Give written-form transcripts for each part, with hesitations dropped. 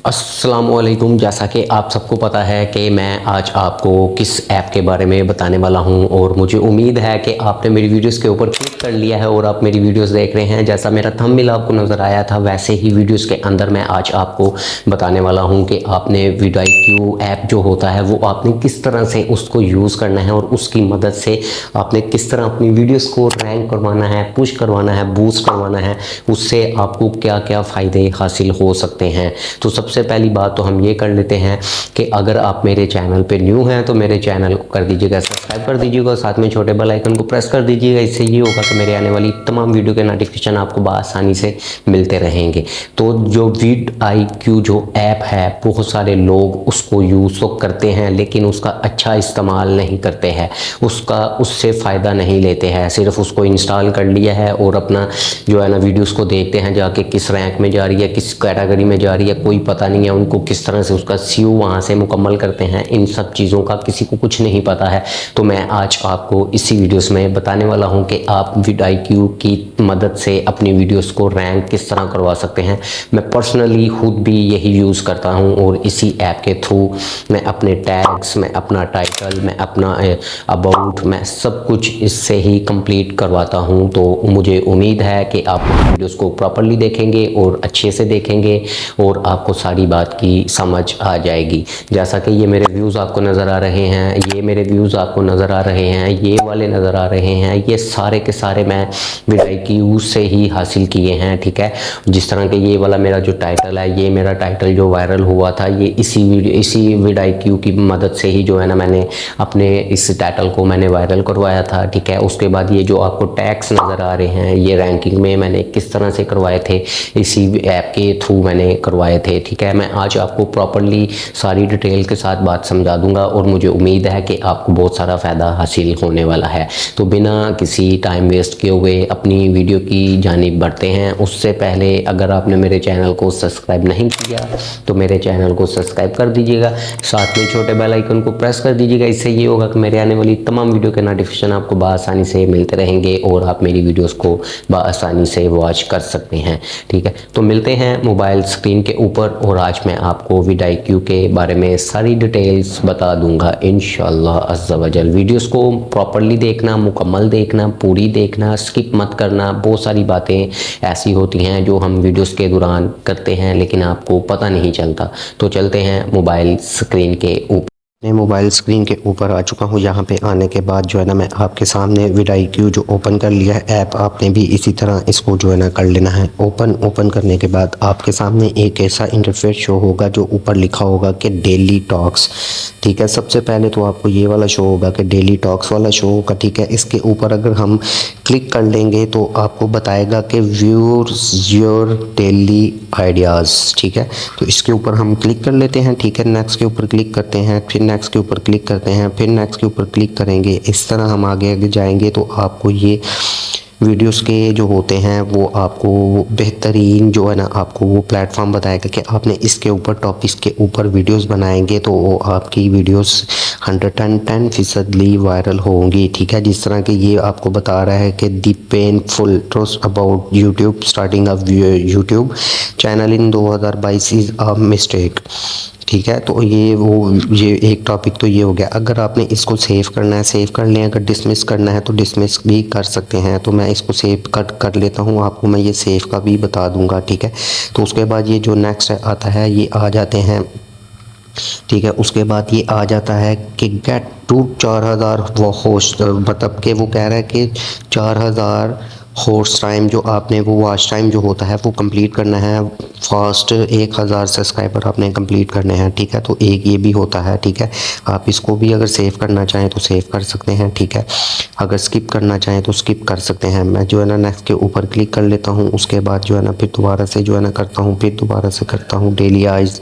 अस्सलामुअलैकुम। जैसा कि आप सबको पता है कि मैं आज आपको किस ऐप के बारे में बताने वाला हूं और मुझे उम्मीद है कि आपने मेरी वीडियोस के ऊपर क्लिक कर लिया है और आप मेरी वीडियोस देख रहे हैं। जैसा मेरा थंबनेल आपको नज़र आया था वैसे ही वीडियोस के अंदर मैं आज आपको बताने वाला हूं कि आपने वीडियो ऐप जो होता है वो आपने किस तरह से उसको यूज़ करना है और उसकी मदद से आपने किस तरह अपनी वीडियोस को रैंक करवाना है, पुश करवाना है, बूस्ट करवाना है, उससे आपको क्या क्या फ़ायदे हासिल हो सकते हैं। तो सबसे पहली बात तो हम ये कर लेते हैं कि अगर आप मेरे चैनल पे न्यू हैं तो मेरे चैनल को कर दीजिएगा सब्सक्राइब कर दीजिएगा, साथ में छोटे बेल आइकन को प्रेस कर दीजिएगा। इससे ये होगा कि मेरे आने वाली तमाम वीडियो के नोटिफिकेशन आपको बआसानी से मिलते रहेंगे। तो जो vidIQ जो ऐप है बहुत सारे लोग उसको यूज़ तो करते हैं लेकिन उसका अच्छा इस्तेमाल नहीं करते हैं, उससे फ़ायदा नहीं लेते हैं, सिर्फ उसको इंस्टॉल कर लिया है और अपना जो है ना वीडियोज़ को देखते हैं जाके किस रैंक में जा रही है, किस कैटेगरी में जा रही है, कोई पता नहीं है उनको, किस तरह से उसका सीयू वहाँ से मुकम्मल करते हैं। इन सब चीज़ों का किसी को कुछ नहीं पता है। तो मैं आज आपको इसी वीडियोस में बताने वाला हूँ कि आप vidIQ की मदद से अपनी वीडियोस को रैंक किस तरह करवा सकते हैं। मैं पर्सनली खुद भी यही यूज़ करता हूँ और इसी ऐप के थ्रू मैं अपने टैग्स, मैं अपना टाइटल, मैं अपना अबाउट, मैं सब कुछ इससे ही कंप्लीट करवाता हूँ। तो मुझे उम्मीद है कि आप वीडियोस को प्रॉपर्ली देखेंगे और अच्छे से देखेंगे और आपको सारी बात की समझ आ जाएगी। जैसा कि ये मेरे व्यूज़ आपको नज़र आ रहे हैं, ये मेरे व्यूज़ आपको नज़र आ रहे हैं, ये वाले नज़र आ रहे हैं, ये सारे के सारे मैं vidIQ से ही हासिल किए हैं। ठीक है, जिस तरह के ये वाला मेरा जो टाइटल है, ये मेरा टाइटल जो वायरल हुआ था, ये इसी vidIQ की मदद से ही जो है ना मैंने अपने इस टाइटल को मैंने वायरल करवाया था। ठीक है, उसके बाद ये जो आपको टैग्स नज़र आ रहे हैं ये रैंकिंग में मैंने किस तरह से करवाए थे, इसी ऐप के थ्रू मैंने करवाए थे। ठीक है, मैं आज आपको प्रॉपर्ली सारी डिटेल के साथ बात समझा दूंगा और मुझे उम्मीद है कि आपको बहुत सारा फ़ायदा हासिल होने वाला है। तो बिना किसी टाइम वेस्ट किए हुए अपनी वीडियो की जानिब बढ़ते हैं। उससे पहले अगर आपने मेरे चैनल को सब्सक्राइब नहीं किया तो मेरे चैनल को सब्सक्राइब कर दीजिएगा, साथ में छोटे बेल आइकन को प्रेस कर दीजिएगा। इससे ये होगा कि मेरे आने वाली तमाम वीडियो के नोटिफिकेशन आपको बआसानी से मिलते रहेंगे और आप मेरी वीडियोज़ को बआसानी से वॉच कर सकते हैं। ठीक है, तो मिलते हैं मोबाइल स्क्रीन के ऊपर और आज मैं आपको vidIQ के बारे में सारी डिटेल्स बता दूंगा इंशाअल्लाह अज़्ज़ा वजल। वीडियोस को प्रॉपर्ली देखना, मुकम्मल देखना, पूरी देखना, स्किप मत करना। बहुत सारी बातें ऐसी होती हैं जो हम वीडियोस के दौरान करते हैं लेकिन आपको पता नहीं चलता। तो चलते हैं मोबाइल स्क्रीन के ऊपर। मैं मोबाइल स्क्रीन के ऊपर आ चुका हूँ। यहाँ पे आने के बाद जो है ना मैं आपके सामने vidIQ जो ओपन कर लिया है ऐप, आपने भी इसी तरह इसको जो है ना कर लेना है। ओपन करने के बाद आपके सामने एक ऐसा इंटरफेस शो होगा जो ऊपर लिखा होगा कि डेली टॉक्स। ठीक है, सबसे पहले तो आपको ये वाला शो होगा कि डेली टॉक्स वाला शो होगा। ठीक है, इसके ऊपर अगर हम क्लिक कर लेंगे तो आपको बताएगा कि व्यूअर्स योर डेली आइडियाज़। ठीक है, तो इसके ऊपर हम क्लिक कर लेते हैं। ठीक है, नेक्स्ट के ऊपर क्लिक करते हैं, फिर नेक्स्ट के ऊपर क्लिक करते हैं, फिर नेक्स्ट के ऊपर क्लिक करेंगे। इस तरह हम आगे जाएंगे तो आपको ये वीडियोस के जो होते हैं वो आपको बेहतरीन जो है ना आपको वो प्लेटफॉर्म बताएगा कि आपने इसके ऊपर टॉपिक्स के ऊपर वीडियोस बनाएंगे तो वो आपकी वीडियोस 110% वायरल होंगी। ठीक है, जिस तरह कि ये आपको बता रहा है कि the painful truth about YouTube starting of YouTube channel in 2022 is a mistake. ठीक है, तो ये एक टॉपिक तो ये हो गया। अगर आपने इसको सेव करना है सेव कर लें, अगर डिसमिस करना है तो डिसमिस भी कर सकते हैं। तो मैं इसको सेव कर लेता हूँ, आपको मैं ये सेव का भी बता दूंगा। ठीक है, तो उसके बाद ये जो नेक्स्ट आता है ये आ जाते हैं। ठीक है, उसके बाद ये आ जाता है कि गेट टू 4000 वो होस्ट, मतलब कि वो कह रहा है कि 4000 होस्ट टाइम जो आपने वो वॉच टाइम जो होता है वो कंप्लीट करना है। फास्ट 1000 सब्सक्राइबर आपने कंप्लीट करने हैं। ठीक है, तो एक ये भी होता है। ठीक है, आप इसको भी अगर सेव करना चाहें तो सेव कर सकते हैं। ठीक है, अगर स्किप करना चाहें तो स्किप कर सकते हैं। मैं जो है ना नेक्स्ट के ऊपर क्लिक कर लेता हूँ। उसके बाद जो है ना फिर दोबारा से जो है ना करता हूँ, फिर दोबारा से करता हूँ डेली आइज।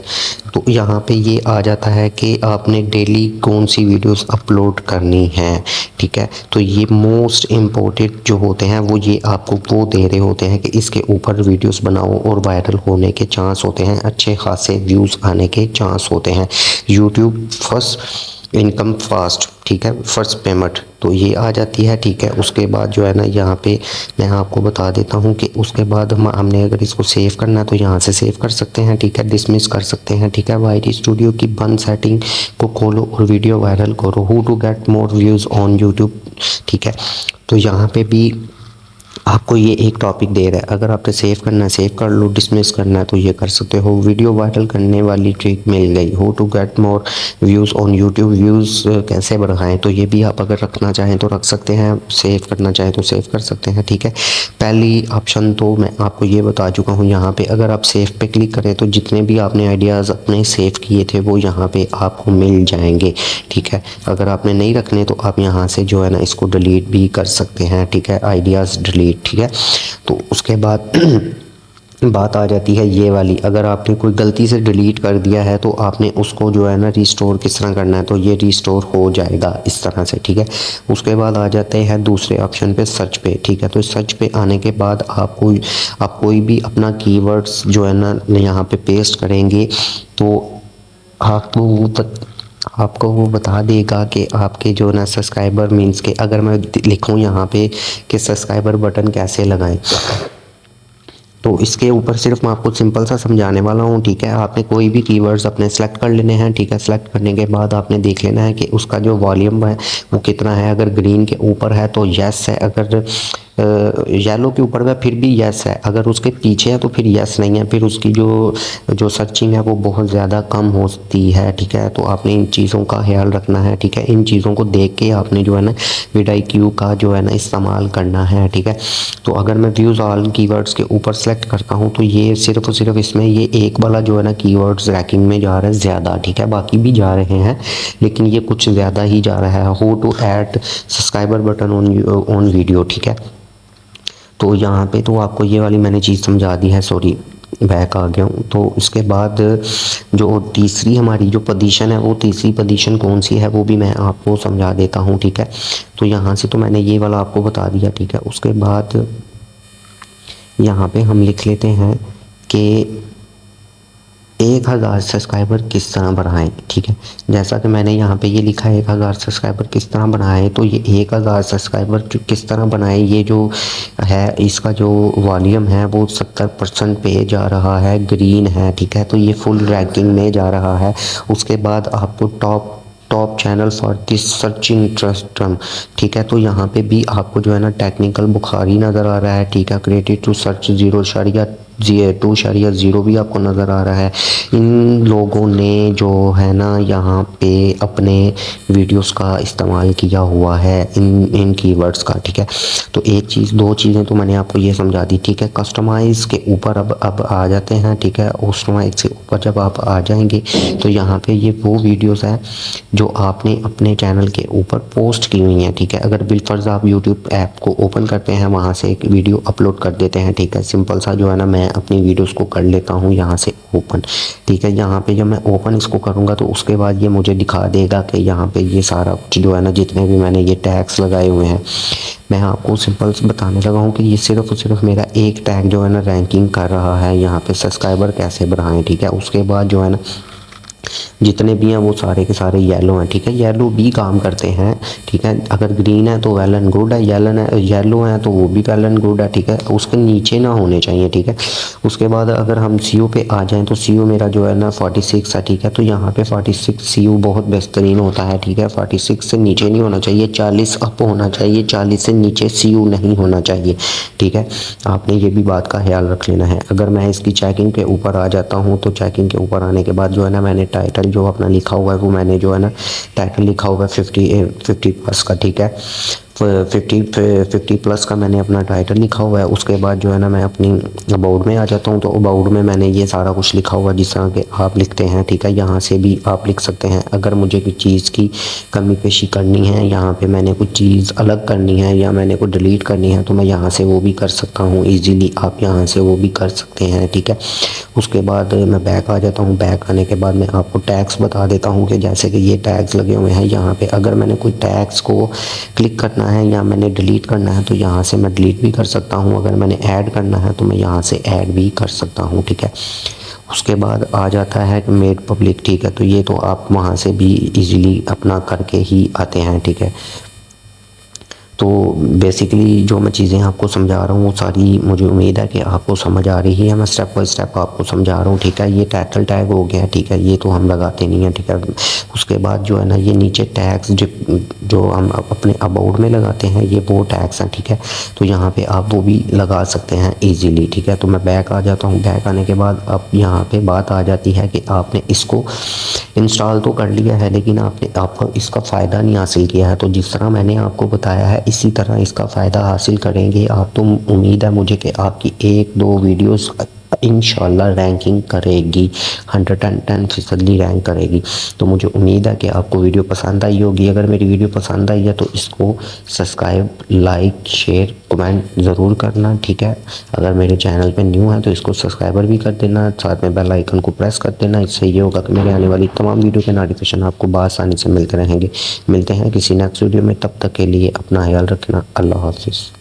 तो यहाँ पे ये आ जाता है कि आपने डेली कौन सी वीडियोस अपलोड करनी है। ठीक है, तो ये मोस्ट इम्पोर्टेंट जो होते हैं वो ये आपको वो दे रहे होते हैं कि इसके ऊपर वीडियोस बनाओ और वायरल होने के चांस होते हैं, अच्छे खासे व्यूज़ आने के चांस होते हैं। YouTube first income fast. ठीक है, फर्स्ट पेमेंट तो ये आ जाती है। ठीक है, उसके बाद जो है ना यहाँ पे मैं आपको बता देता हूँ कि उसके बाद हमने अगर इसको सेव करना है तो यहाँ से सेव कर सकते हैं। ठीक है, डिसमिस कर सकते हैं। ठीक है, वाईटी स्टूडियो की बंद सेटिंग को खोलो और वीडियो वायरल करो, how to get more views on YouTube. ठीक है, तो यहाँ पे भी आपको ये एक टॉपिक दे रहा है, अगर आपने सेव करना है सेव कर लो, डिसमिस करना है तो ये कर सकते हो। वीडियो वायरल करने वाली ट्रिक मिल गई, how to get more views on YouTube, views कैसे बढ़ाएं, तो ये भी आप अगर रखना चाहें तो रख सकते हैं, सेव करना चाहें तो सेव कर सकते हैं। ठीक है, पहली ऑप्शन तो मैं आपको ये बता चुका हूँ। यहाँ पे अगर आप सेव पे क्लिक करें तो जितने भी आपने आइडियाज़ अपने सेव किए थे वो यहाँ पे आपको मिल जाएंगे। ठीक है, अगर आपने नहीं रखने तो आप यहाँ से जो है ना इसको डिलीट भी कर सकते हैं। ठीक है, आइडियाज़ डिलीट। ठीक है, तो उसके बाद बात आ जाती है ये वाली, अगर आपने कोई गलती से डिलीट कर दिया है तो आपने उसको जो है ना रिस्टोर किस तरह करना है, तो ये रिस्टोर हो जाएगा इस तरह से। ठीक है, उसके बाद आ जाते हैं दूसरे ऑप्शन पे, सर्च पे। ठीक है, तो सर्च पे आने के बाद आप कोई भी अपना कीवर्ड्स जो है ना यहाँ पे पेस्ट करेंगे तो आपको वो बता देगा कि आपके जो ना सब्सक्राइबर मीन्स के, अगर मैं लिखूँ यहाँ पे कि सब्सक्राइबर बटन कैसे लगाएं, तो इसके ऊपर सिर्फ मैं आपको सिंपल सा समझाने वाला हूँ। ठीक है, आपने कोई भी कीवर्ड्स अपने सेलेक्ट कर लेने हैं। ठीक है, सेलेक्ट करने के बाद आपने देख लेना है कि उसका जो वॉल्यूम है वो कितना है। अगर ग्रीन के ऊपर है तो यस है, अगर येलो के ऊपर है फिर भी यस है, अगर उसके पीछे है तो फिर यस नहीं है, फिर उसकी जो सर्चिंग है वो बहुत ज़्यादा कम होती है। ठीक है, तो आपने इन चीज़ों का ख्याल रखना है। ठीक है, इन चीज़ों को देख के आपने जो है ना vidIQ का जो है ना इस्तेमाल करना है। ठीक है, तो अगर मैं व्यूज़ ऑल कीवर्ड्स के ऊपर सेलेक्ट करता हूँ तो ये सिर्फ और सिर्फ इसमें ये एक वाला जो है ना कीवर्ड्स रैंकिंग में जा रहा है ज़्यादा। ठीक है, बाकी भी जा रहे हैं लेकिन ये कुछ ज़्यादा ही जा रहा है, how to add subscriber button on video. ठीक है, तो यहाँ पे तो आपको ये वाली मैंने चीज़ समझा दी है, सॉरी बैक आ गया हूँ। तो उसके बाद जो तीसरी हमारी जो पोजीशन है, वो तीसरी पोजीशन कौन सी है वो भी मैं आपको समझा देता हूँ। ठीक है, तो यहाँ से तो मैंने ये वाला आपको बता दिया। ठीक है, उसके बाद यहाँ पे हम लिख लेते हैं कि 1000 सब्सक्राइबर किस तरह बढ़ाएं। ठीक है, जैसा कि मैंने यहाँ पे ये लिखा है 1000 सब्सक्राइबर किस तरह बनाएं, तो ये 1000 सब्सक्राइबर किस तरह बनाएं, ये जो है इसका जो वॉल्यूम है वो 70% पे जा रहा है, ग्रीन है। ठीक है, तो ये फुल रैंकिंग में जा रहा है। उसके बाद आपको top channel for this searching trust term. ठीक है, तो यहाँ पे भी आपको जो है ना टेक्निकल बुखारी नज़र आ रहा है। ठीक है, क्रिएटेड टू सर्च 2.0 भी आपको नज़र आ रहा है। इन लोगों ने जो है ना यहाँ पे अपने वीडियोस का इस्तेमाल किया हुआ है इन कीवर्ड्स का। ठीक है, तो एक चीज़ दो चीज़ें तो मैंने आपको ये समझा दी। ठीक है, कस्टमाइज़ के ऊपर अब आ जाते हैं। ठीक है, कस्टमाइज़ से ऊपर जब आप आ जाएंगे तो यहाँ पे ये वो वीडियोस हैं जो आपने अपने चैनल के ऊपर पोस्ट की हुई हैं। ठीक है, अगर बिलफर्ज आप यूट्यूब ऐप को ओपन करते हैं, वहाँ से एक वीडियो अपलोड कर देते हैं। ठीक है, सिंपल सा जो है ना मैं अपनी वीडियोस को कर लेता हूँ यहाँ से ओपन। ठीक है, यहाँ पे जब मैं ओपन इसको करूँगा तो उसके बाद ये मुझे दिखा देगा कि यहाँ पे ये सारा कुछ जो है ना जितने भी मैंने ये टैग्स लगाए हुए हैं, मैं आपको सिंपल से बताने लगा हूँ कि ये सिर्फ और सिर्फ मेरा एक टैग जो है ना रैंकिंग कर रहा है यहाँ पे, सब्सक्राइबर कैसे बढ़ाएं। ठीक है, उसके बाद जो है ना जितने भी हैं वो सारे के सारे येलो हैं। ठीक है, येलो भी काम करते हैं। ठीक है, अगर ग्रीन है तो वेल एंड गुड है, येलो है तो वो भी वेल एंड गुड है। ठीक है, उसके नीचे ना होने चाहिए। ठीक है, उसके बाद अगर हम सीओ पे आ जाएं तो सीओ मेरा जो है ना 46 है। ठीक है, तो यहाँ पे 46 सीओ बहुत बेहतरीन होता है। ठीक है, 46 से नीचे नहीं होना चाहिए, 40 अप होना चाहिए, 40 से नीचे सीओ नहीं होना चाहिए। ठीक है, आपने ये भी बात का ख्याल रख लेना है। अगर मैं इसकी चेकिंग के ऊपर आ जाता हूँ तो चेकिंग के ऊपर आने के बाद जो है ना मैंने टाइटल जो अपना लिखा हुआ है वो मैंने जो है ना टाइटल लिखा हुआ है 50 प्लस का। ठीक है, 50 प्लस का मैंने अपना टाइटल लिखा हुआ है। उसके बाद जो है ना मैं अपनी अबाउट में आ जाता हूँ, तो अबाउट में मैंने ये सारा कुछ लिखा हुआ जिस तरह के आप लिखते हैं। ठीक है, यहाँ से भी आप लिख सकते हैं। अगर मुझे कुछ चीज़ की कमी पेशी करनी है, यहाँ पे मैंने कुछ चीज़ अलग करनी है या मैंने कुछ डिलीट करनी है तो मैं यहाँ से वो भी कर सकता हूँ ईज़िली, आप यहाँ से वो भी कर सकते हैं। ठीक है, उसके बाद मैं बैक आ जाता हूँ। बैक आने के बाद मैं आपको टैग्स बता देता हूँ कि जैसे कि ये टैग्स लगे हुए हैं यहाँ पे, अगर मैंने कोई टैग्स को क्लिक करना है या मैंने डिलीट करना है तो यहाँ से मैं डिलीट भी कर सकता हूँ। अगर मैंने ऐड करना है तो मैं यहाँ से ऐड भी कर सकता हूँ। ठीक है, उसके बाद आ जाता है मेड पब्लिक, ठीक है। तो ये तो आप वहाँ से भी इजीली अपना करके ही आते हैं, ठीक है। तो बेसिकली जो मैं चीज़ें आपको समझा रहा हूँ वो सारी मुझे उम्मीद है कि आपको समझ आ रही है। मैं स्टेप बाय स्टेप आपको समझा रहा हूँ, ठीक है। ये टाइटल टैग हो गया, ठीक है, ये तो हम लगाते नहीं हैं, ठीक है। उसके बाद जो है ना ये नीचे टैग्स जो हम अपने अबाउट में लगाते हैं ये वो टैग्स हैं, ठीक है। तो यहाँ पे आप वो भी लगा सकते हैं ईजीली, ठीक है। तो मैं बैक आ जाता हूँ। बैक आने के बाद अब यहाँ पे बात आ जाती है कि आपने इसको इंस्टॉल तो कर लिया है लेकिन आपका इसका फ़ायदा नहीं हासिल किया है। तो जिस तरह मैंने आपको बताया है इसी तरह इसका फ़ायदा हासिल करेंगे आप, तो उम्मीद है मुझे कि आपकी 1-2 वीडियोस इंशाल्लाह रैंकिंग करेगी, 110% रैंक करेगी। तो मुझे उम्मीद है कि आपको वीडियो पसंद आई होगी। अगर मेरी वीडियो पसंद आई है तो इसको सब्सक्राइब, लाइक, शेयर, कमेंट ज़रूर करना, ठीक है। अगर मेरे चैनल पे न्यू है तो इसको सब्सक्राइबर भी कर देना, साथ में बेल आइकन को प्रेस कर देना। इससे ये होगा कि मेरे आने वाली तमाम वीडियो के नोटिफिकेशन आपको बआसानी से मिलते रहेंगे। मिलते हैं किसी नेक्स्ट वीडियो में, तब तक के लिए अपना ख्याल रखना। अल्लाह हाफिज़।